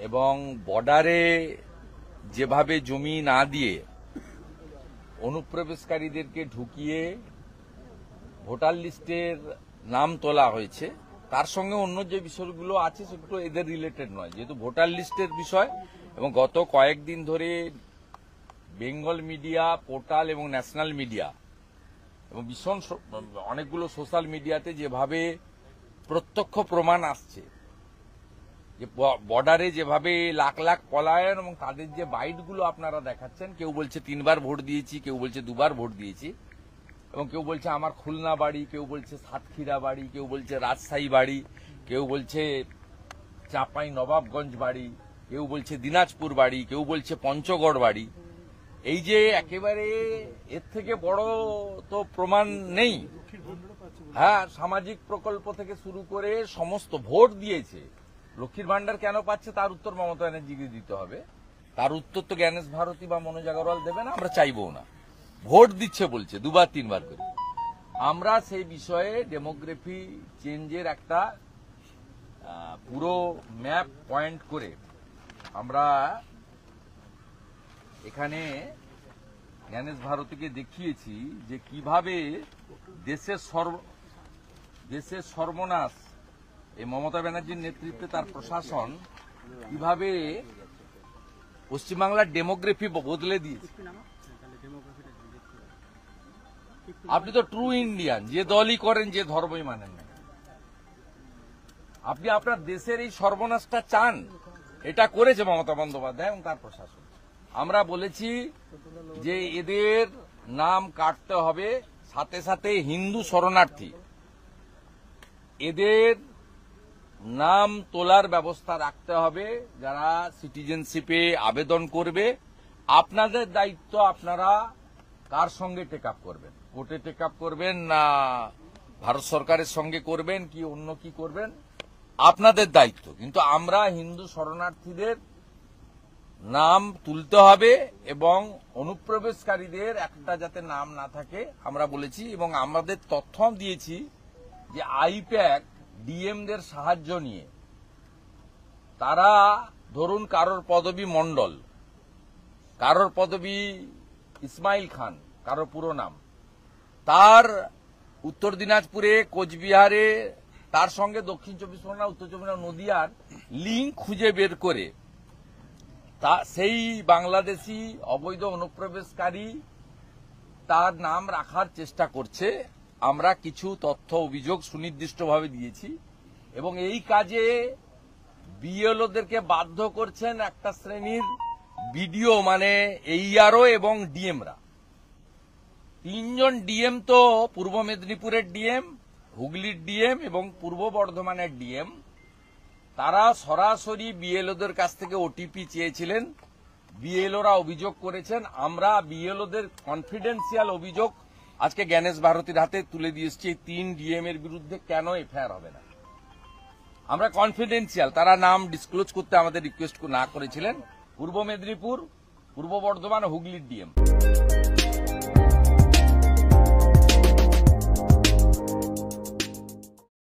এবং বর্ডারে যেভাবে জমি না দিয়ে অনুপ্রবেশকারীদেরকে ঢুকিয়ে ভোটার লিস্টের নাম তোলা হয়েছে, তার সঙ্গে অন্য যে বিষয়গুলো আছে সেগুলো এদের রিলেটেড নয়, যেহেতু ভোটার লিস্টের বিষয়। এবং গত কয়েকদিন ধরে বেঙ্গল মিডিয়া, পোর্টাল এবং ন্যাশনাল মিডিয়া এবং ভীষণ অনেকগুলো সোশ্যাল মিডিয়াতে যেভাবে প্রত্যক্ষ প্রমাণ আসছে যে বর্ডারে যেভাবে লাখ লাখ পলায়ন এবং তাদের যে বাইটগুলো আপনারা দেখাচ্ছেন, কেউ বলছে 3 বার ভোট দিয়েছি, কেউ বলছে 2 বার ভোট দিয়েছি, এবং কেউ বলছে আমার খুলনা বাড়ি, কেউ বলছে সাতক্ষীরা বাড়ি, কেউ বলছে রাজশাহী বাড়ি, কেউ বলছে চাঁপাই নবাবগঞ্জ বাড়ি, কেউ বলছে দিনাজপুর বাড়ি, কেউ বলছে পঞ্চগড় বাড়ি। এই যে একেবারে এর থেকে বড় তো প্রমাণ নেই। হ্যাঁ, সামাজিক প্রকল্প থেকে শুরু করে সমস্ত ভোট দিয়েছে। লক্ষ্মীর ভান্ডার কেন পাচ্ছে তার উত্তর মমতা ব্যানার্জিকে দিতে হবে। তার উত্তর তো জ্ঞানেশ ভারতী বা মনোজ আগরওয়াল দেবে না, আমরা চাইবো না। ভোট দিচ্ছে বলছে 2 বার 3 বার করে। আমরা সেই বিষয়ে ডেমোগ্রাফি চেঞ্জের একটা পুরো ম্যাপ পয়েন্ট করে আমরা এখানে জ্ঞানেশ ভারতীকে দেখিয়েছি যে কিভাবে দেশের সর্বনাশ এই মমতা ব্যানার্জির নেতৃত্বে তার প্রশাসন কিভাবে পশ্চিমবাংলার ডেমোগ্রাফি বদলে দিয়েছে। আপনি তো ট্রু ইন্ডিয়ান, যে দলই করেন, যে ধর্মই মানেন না, আপনি আপনার দেশের এই সর্বনাশটা চান। এটা করেছে মমতা বন্দ্যোপাধ্যায় এবং তার প্রশাসন। আমরা বলেছি যে এদের নাম কাটতে হবে, সাথে সাথে হিন্দু শরণার্থী এদের নাম তোলার ব্যবস্থা রাখতে হবে। যারা সিটিজেনশিপে আবেদন করবে, আপনাদের দায়িত্ব আপনারা কার সঙ্গে টেক আপ করবেন, কোর্টে টেক আপ করবেন না ভারত সরকারের সঙ্গে করবেন কি অন্য কি করবেন, আপনাদের দায়িত্ব। কিন্তু আমরা হিন্দু শরণার্থীদের নাম তুলতে হবে এবং অনুপ্রবেশকারীদের একটা যাতে নাম না থাকে আমরা বলেছি। এবং আমাদের তথ্য দিয়েছি যে আইপ্যাক ডিএমদের সাহায্য নিয়ে তারা, ধরুন কারোর পদবী মণ্ডল, কারোর পদবী ইসমাইল খান, কারোর পুরো নাম, তার উত্তর দিনাজপুরে, কোচবিহারে, তার সঙ্গে দক্ষিণ 24 পরগনা, উত্তর 24 পরগনা, নদিয়ার লিঙ্ক খুঁজে বের করে তা সেই বাংলাদেশি অবৈধ অনুপ্রবেশকারী তার নাম রাখার চেষ্টা করছে। আমরা কিছু তথ্য অভিযোগ সুনির্দিষ্টভাবে দিয়েছি এবং এই কাজে বিএলওদেরকে বাধ্য করছেন একটা শ্রেণীর বিডিও, মানে এইআরও এবং ডিএমরা। 3 জন ডিএম তো পূর্ব মেদিনীপুরের ডিএম, হুগলির ডিএম এবং পূর্ব বর্ধমানের ডিএম, তারা সরাসরি বিএলওদের কাছ থেকে ওটিপি চেয়েছিলেন। বিএলওরা অভিযোগ করেছেন। আমরা বিএলওদের কনফিডেন্সিয়াল অভিযোগ আজকে জ্ঞানেশ ভারতীর হাতে তুলে দিয়ে এসেছি। 3 ডিএম এর বিরুদ্ধে কেন এফআইআর হবে না, আমরা কনফিডেন্সিয়াল, তারা নাম ডিসক্লোজ করতে আমাদের রিকোয়েস্ট না করেছিলেন। পূর্ব মেদিনীপুর, পূর্ব বর্ধমান, হুগলির ডিএম।